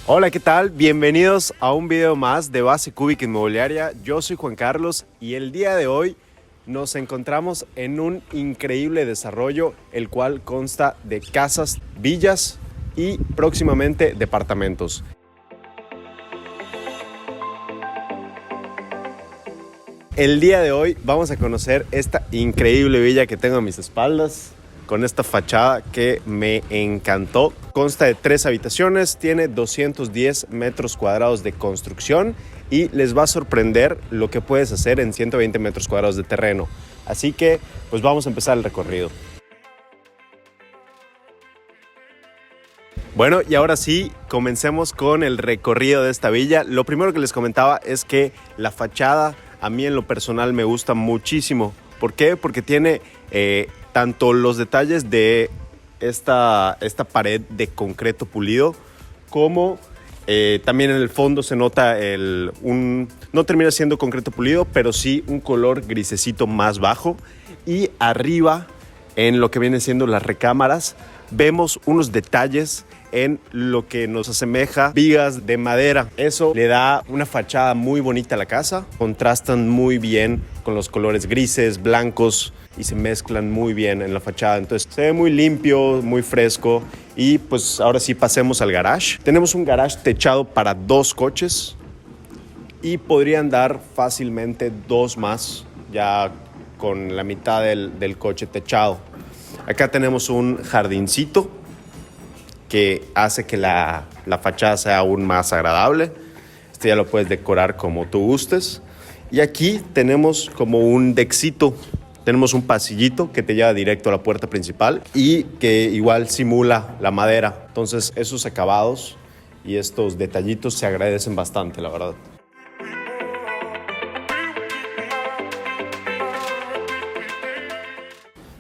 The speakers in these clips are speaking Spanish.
Hola, ¿qué tal? Bienvenidos a un video más de Base Cúbica Inmobiliaria. Yo soy Juan Carlos y el día de hoy nos encontramos en un increíble desarrollo, el cual consta de casas, villas y próximamente departamentos. El día de hoy vamos a conocer esta increíble villa que tengo a mis espaldas, con esta fachada que me encantó. Consta de 3 habitaciones, tiene 210 metros cuadrados de construcción y les va a sorprender lo que puedes hacer en 120 metros cuadrados de terreno. Así que pues vamos a empezar el recorrido. Bueno, y ahora sí, comencemos con el recorrido de esta villa. Lo primero que les comentaba es que la fachada a mí en lo personal me gusta muchísimo. ¿Por qué? Porque tiene tanto los detalles de esta pared de concreto pulido, como también en el fondo se nota no termina siendo concreto pulido, pero sí un color grisecito más bajo. Y arriba, en lo que vienen siendo las recámaras, vemos unos detalles en lo que nos asemeja vigas de madera. Eso le da una fachada muy bonita a la casa. Contrastan muy bien con los colores grises, blancos y se mezclan muy bien en la fachada. Entonces se ve muy limpio, muy fresco. Y pues ahora sí pasemos al garage. Tenemos un garage techado para 2 coches y podrían dar fácilmente 2 más ya con la mitad del coche techado. Acá tenemos un jardincito que hace que la fachada sea aún más agradable. Este ya lo puedes decorar como tú gustes. Y aquí tenemos como un deckcito. Tenemos un pasillito que te lleva directo a la puerta principal y que igual simula la madera. Entonces esos acabados y estos detallitos se agradecen bastante, la verdad.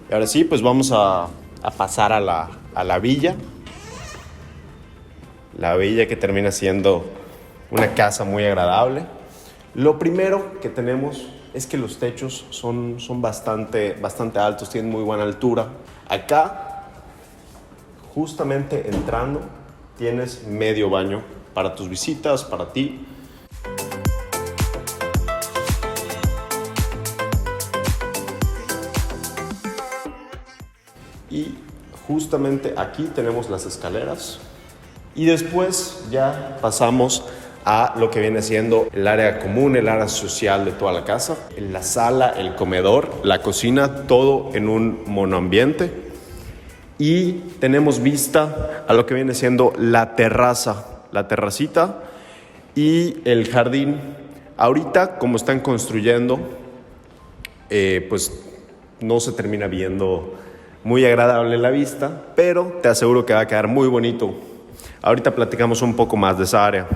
Y ahora sí, pues vamos a pasar a la villa. La villa que termina siendo una casa muy agradable. Lo primero que tenemos es que los techos son bastante altos, tienen muy buena altura. Acá, justamente entrando, tienes medio baño para tus visitas, para ti. Y justamente aquí tenemos las escaleras. Y después ya pasamos a lo que viene siendo el área común, el área social de toda la casa. La sala, el comedor, la cocina, todo en un monoambiente. Y tenemos vista a lo que viene siendo la terracita y el jardín. Ahorita, como están construyendo, pues no se termina viendo muy agradable la vista, pero te aseguro que va a quedar muy bonito. Ahorita platicamos un poco más de esa área.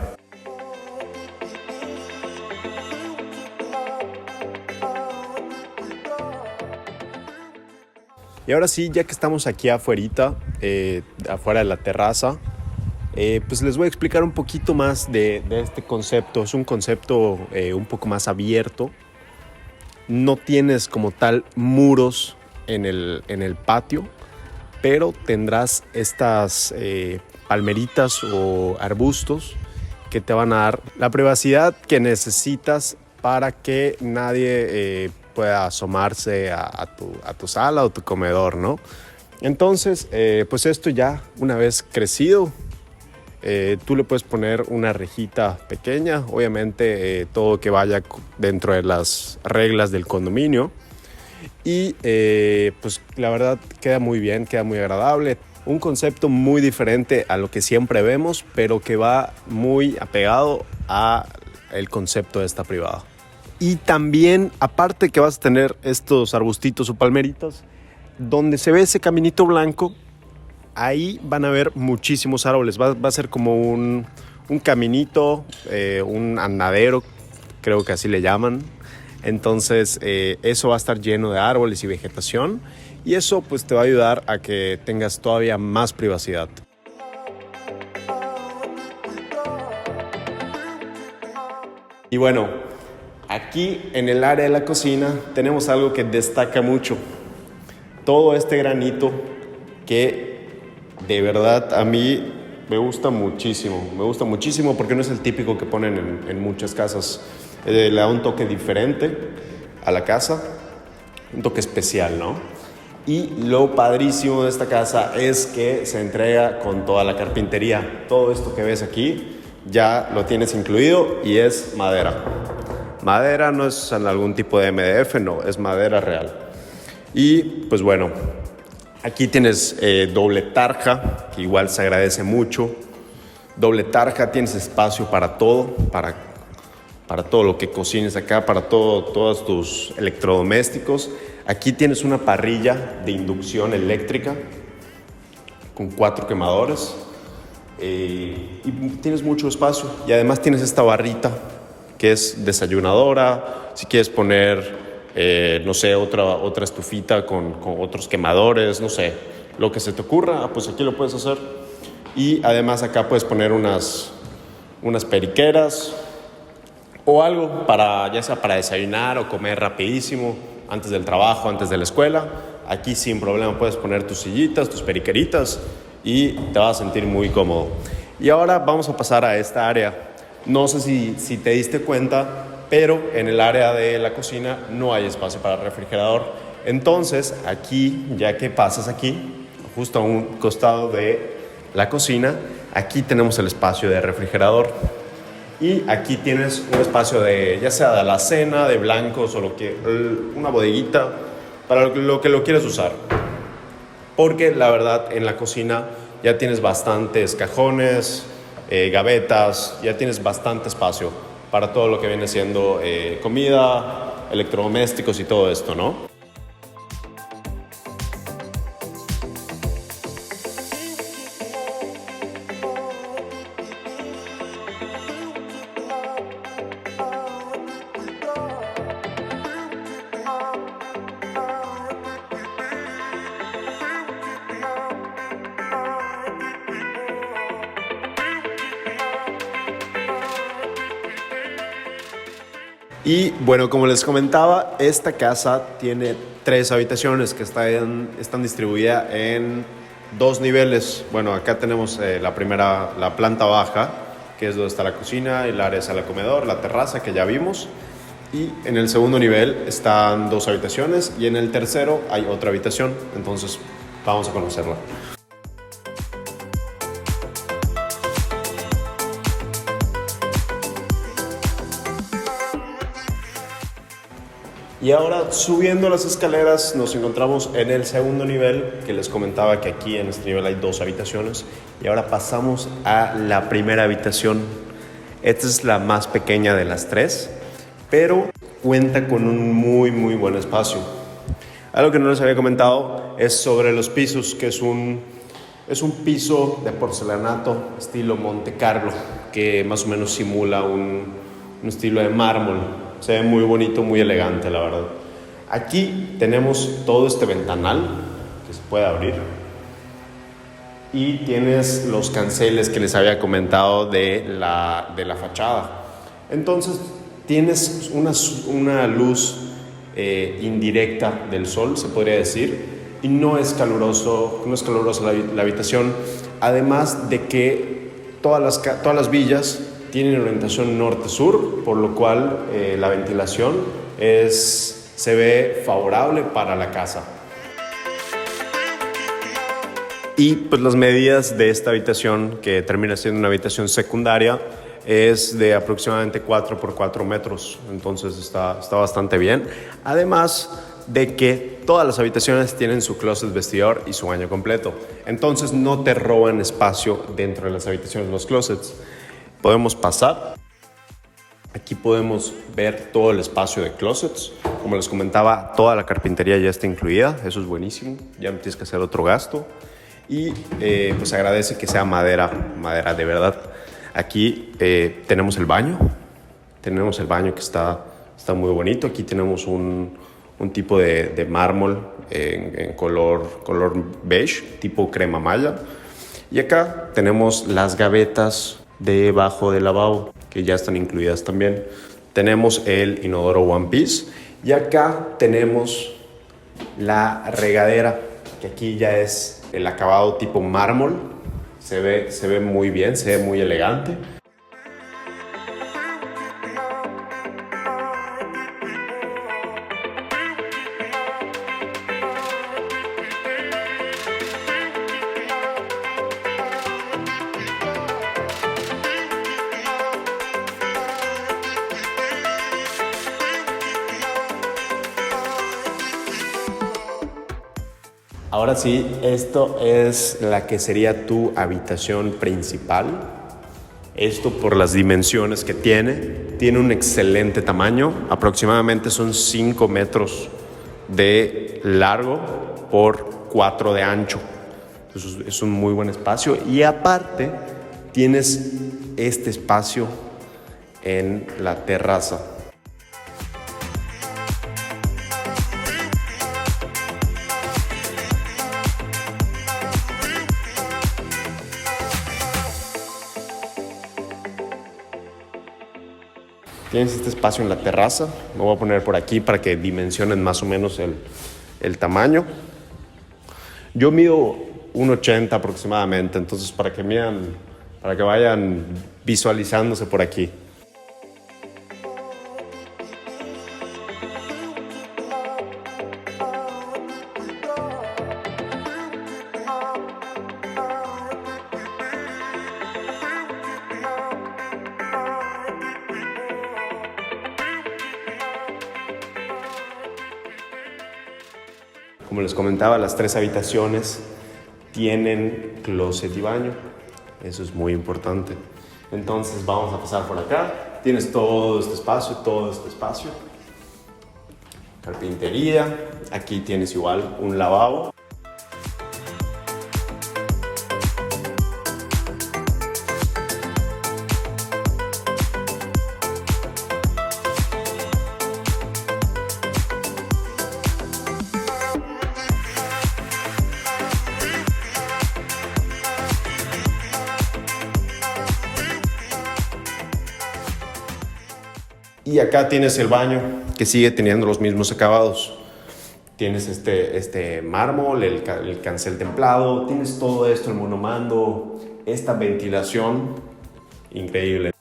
Y ahora sí, ya que estamos aquí afuera de la terraza, pues les voy a explicar un poquito más de este concepto. Es un concepto un poco más abierto. No tienes como tal muros en el patio, pero tendrás estas palmeritas o arbustos que te van a dar la privacidad que necesitas para que nadie pueda asomarse a tu sala o tu comedor, ¿no? Entonces, pues esto ya una vez crecido, tú le puedes poner una rejita pequeña, obviamente todo que vaya dentro de las reglas del condominio. Y pues la verdad queda muy bien, queda muy agradable. Un concepto muy diferente a lo que siempre vemos, pero que va muy apegado al concepto de esta privada. Y también, aparte que vas a tener estos arbustitos o palmeritas, donde se ve ese caminito blanco, ahí van a haber muchísimos árboles. Va a ser como un caminito, un andadero, creo que así le llaman. Entonces eso va a estar lleno de árboles y vegetación y eso pues te va a ayudar a que tengas todavía más privacidad. Y bueno, aquí en el área de la cocina tenemos algo que destaca mucho. Todo este granito que de verdad a mí me gusta muchísimo porque no es el típico que ponen en muchas casas. Le da un toque diferente a la casa, un toque especial, ¿no? Y lo padrísimo de esta casa es que se entrega con toda la carpintería. Todo esto que ves aquí ya lo tienes incluido y es madera. Madera, no es en algún tipo de MDF, no, es madera real. Y pues bueno, aquí tienes doble tarja, que igual se agradece mucho. Doble tarja, tienes espacio para todo, para todo lo que cocines acá, para todos tus electrodomésticos. Aquí tienes una parrilla de inducción eléctrica con 4 quemadores y tienes mucho espacio. Y además tienes esta barrita que es desayunadora. Si quieres poner, no sé, otra estufita con otros quemadores, no sé, lo que se te ocurra, pues aquí lo puedes hacer. Y además acá puedes poner unas periqueras o algo ya sea para desayunar o comer rapidísimo antes del trabajo, antes de la escuela. Aquí sin problema puedes poner tus sillitas, tus periqueritas y te vas a sentir muy cómodo. Y ahora vamos a pasar a esta área. No sé si te diste cuenta, pero en el área de la cocina no hay espacio para refrigerador. Entonces aquí, ya que pasas aquí, justo a un costado de la cocina, aquí tenemos el espacio de refrigerador. Y aquí tienes un espacio ya sea de alacena, de blancos o una bodeguita para lo que lo quieres usar. Porque la verdad en la cocina ya tienes bastantes cajones, gavetas, ya tienes bastante espacio para todo lo que viene siendo comida, electrodomésticos y todo esto, ¿no? Y bueno, como les comentaba, esta casa tiene 3 habitaciones que están distribuidas en 2 niveles. Bueno, acá tenemos la planta baja, que es donde está la cocina, el área es el comedor, la terraza que ya vimos. Y en el segundo nivel están 2 habitaciones y en el tercero hay otra habitación. Entonces vamos a conocerla. Y ahora subiendo las escaleras nos encontramos en el segundo nivel, que les comentaba que aquí en este nivel hay 2 habitaciones. Y ahora pasamos a la primera habitación. Esta es la más pequeña de las 3, pero cuenta con un muy buen espacio. Algo que no les había comentado es sobre los pisos, que es un piso de porcelanato estilo Monte Carlo, que más o menos simula un estilo de mármol. Se ve muy bonito, muy elegante, la verdad. Aquí tenemos todo este ventanal que se puede abrir. Y tienes los canceles que les había comentado de la fachada. Entonces tienes una luz indirecta del sol, se podría decir. Y no es calurosa la habitación. Además de que todas las villas tienen orientación norte-sur, por lo cual la ventilación se ve favorable para la casa. Y pues las medidas de esta habitación, que termina siendo una habitación secundaria, es de aproximadamente 4 por 4 metros, entonces está bastante bien. Además de que todas las habitaciones tienen su closet vestidor y su baño completo, entonces no te roban espacio dentro de las habitaciones, los closets. Podemos pasar. Aquí podemos ver todo el espacio de closets. Como les comentaba, toda la carpintería ya está incluida. Eso es buenísimo. Ya no tienes que hacer otro gasto. Y pues agradece que sea madera de verdad. Aquí tenemos el baño. Tenemos el baño que está muy bonito. Aquí tenemos un tipo de mármol en color beige, tipo crema maya. Y acá tenemos las gavetas debajo del lavabo, que ya están incluidas también. Tenemos el inodoro One Piece. Y acá tenemos la regadera, que aquí ya es el acabado tipo mármol. Se ve muy bien, se ve muy elegante. Ahora sí, esto es la que sería tu habitación principal. Esto por las dimensiones que tiene. Tiene un excelente tamaño. Aproximadamente son 5 metros de largo por 4 de ancho. Entonces es un muy buen espacio. Y aparte tienes este espacio en la terraza. Tienes este espacio en la terraza. Lo voy a poner por aquí para que dimensionen más o menos el tamaño. Yo mido 1,80 aproximadamente, entonces para que vayan visualizándose por aquí. Como les comentaba, las 3 habitaciones tienen closet y baño. Eso es muy importante. Entonces vamos a pasar por acá. Tienes todo este espacio. Carpintería. Aquí tienes igual un lavabo. Y acá tienes el baño, que sigue teniendo los mismos acabados. Tienes este mármol, el cancel templado, tienes todo esto, el monomando, esta ventilación increíble.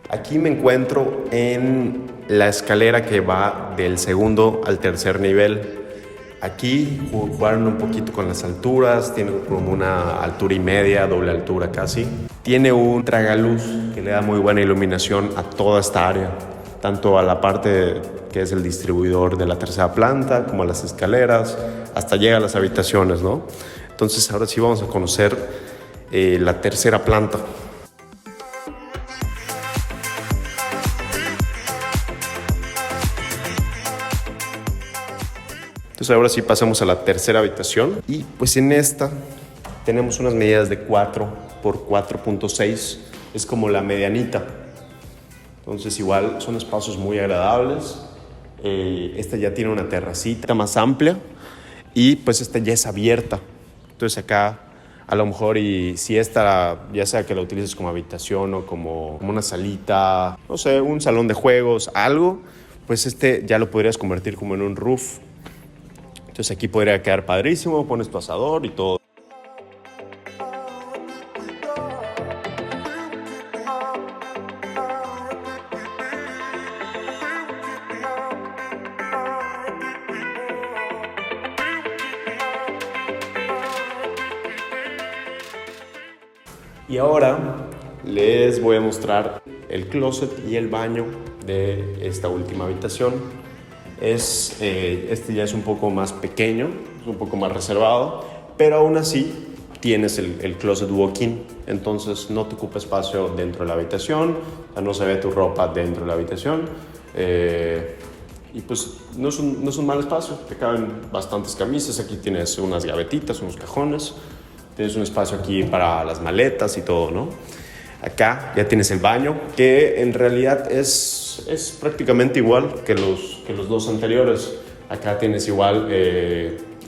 Aquí me encuentro en la escalera que va del segundo al tercer nivel. Aquí jugaron un poquito con las alturas, tiene como una altura y media, doble altura casi. Tiene un tragaluz que le da muy buena iluminación a toda esta área, tanto a la parte que es el distribuidor de la tercera planta, como a las escaleras, hasta llega a las habitaciones, ¿no? Entonces ahora sí vamos a conocer la tercera planta. Entonces ahora sí pasamos a la tercera habitación y pues en esta tenemos unas medidas de 4 por 4.6, es como la medianita. Entonces igual son espacios muy agradables. Esta ya tiene una terracita más amplia y pues esta ya es abierta. Entonces acá a lo mejor, y si esta ya sea que la utilices como habitación o como una salita, no sé, un salón de juegos, algo, pues ya lo podrías convertir como en un roof. Entonces aquí podría quedar padrísimo, pones tu asador y todo. Y ahora les voy a mostrar el closet y el baño de esta última habitación. Este ya es un poco más pequeño, es un poco más reservado, pero aún así tienes el closet walk-in, entonces no te ocupa espacio dentro de la habitación, o sea, no se ve tu ropa dentro de la habitación, y pues no es un mal espacio, te caben bastantes camisas, aquí tienes unas gavetitas, unos cajones, Tienes un espacio aquí para las maletas y todo, ¿no? Acá ya tienes el baño, que en realidad es prácticamente igual que los dos anteriores. Acá tienes igual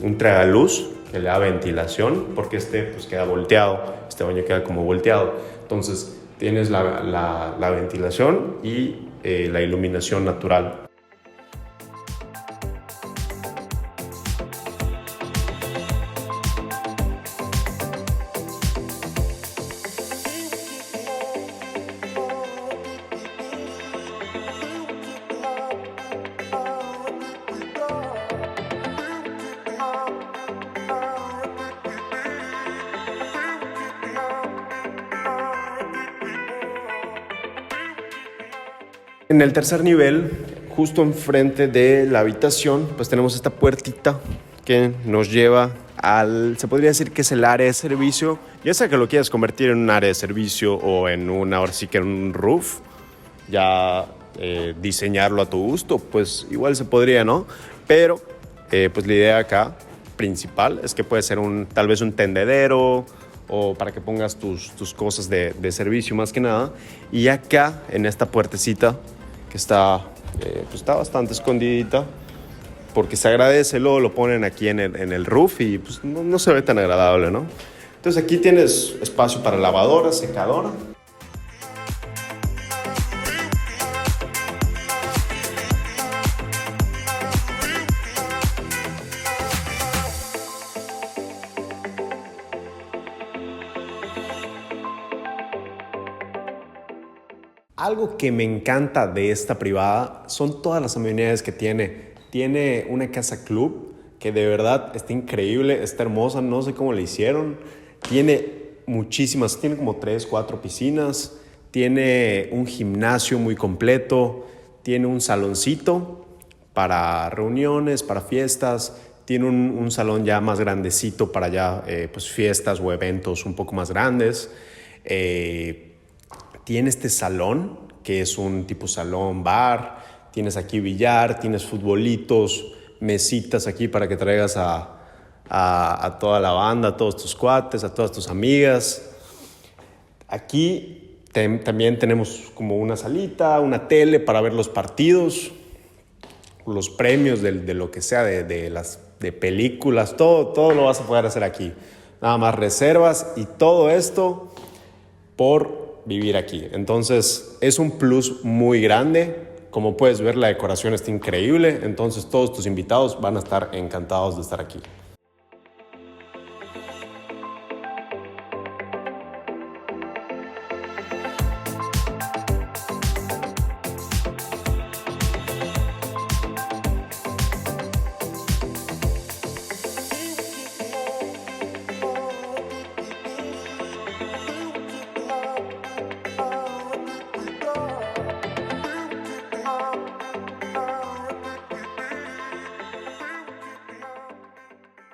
un tragaluz que le da ventilación, porque pues queda volteado. Este baño queda como volteado. Entonces tienes la ventilación y la iluminación natural. En el tercer nivel, justo enfrente de la habitación, pues tenemos esta puertita que nos lleva se podría decir que es el área de servicio. Ya sea que lo quieras convertir en un área de servicio o ahora sí que en un roof, ya diseñarlo a tu gusto, pues igual se podría, ¿no? Pero pues la idea acá principal es que puede ser tal vez un tendedero, o para que pongas tus cosas de servicio más que nada. Y acá en esta puertecita que está bastante escondidita, porque se agradece, luego lo ponen aquí en el roof y pues no se ve tan agradable, ¿no? Entonces aquí tienes espacio para lavadora, secadora. Algo que me encanta de esta privada son todas las amenidades que tiene. Tiene una casa club que de verdad está increíble, está hermosa, no sé cómo le hicieron. Tiene muchísimas, tiene como 3, 4 piscinas, tiene un gimnasio muy completo, tiene un saloncito para reuniones, para fiestas, tiene un salón ya más grandecito para ya pues fiestas o eventos un poco más grandes. Tiene este salón, que es un tipo salón bar. Tienes aquí billar, tienes futbolitos, mesitas aquí para que traigas a toda la banda, a todos tus cuates, a todas tus amigas. Aquí también tenemos como una salita, una tele para ver los partidos, los premios de lo que sea, de películas, todo lo vas a poder hacer aquí. Nada más reservas y todo esto por vivir aquí. Entonces es un plus muy grande. Como puedes ver, la decoración está increíble. Entonces todos tus invitados van a estar encantados de estar aquí.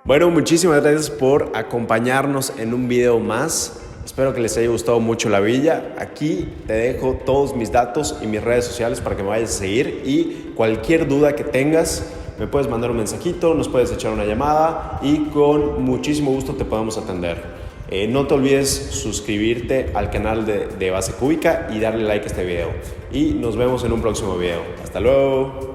Bueno, muchísimas gracias por acompañarnos en un video más. Espero que les haya gustado mucho la villa. Aquí te dejo todos mis datos y mis redes sociales para que me vayas a seguir. Y cualquier duda que tengas, me puedes mandar un mensajito, nos puedes echar una llamada y con muchísimo gusto te podemos atender. No te olvides suscribirte al canal de Base Cúbica y darle like a este video. Y nos vemos en un próximo video. Hasta luego.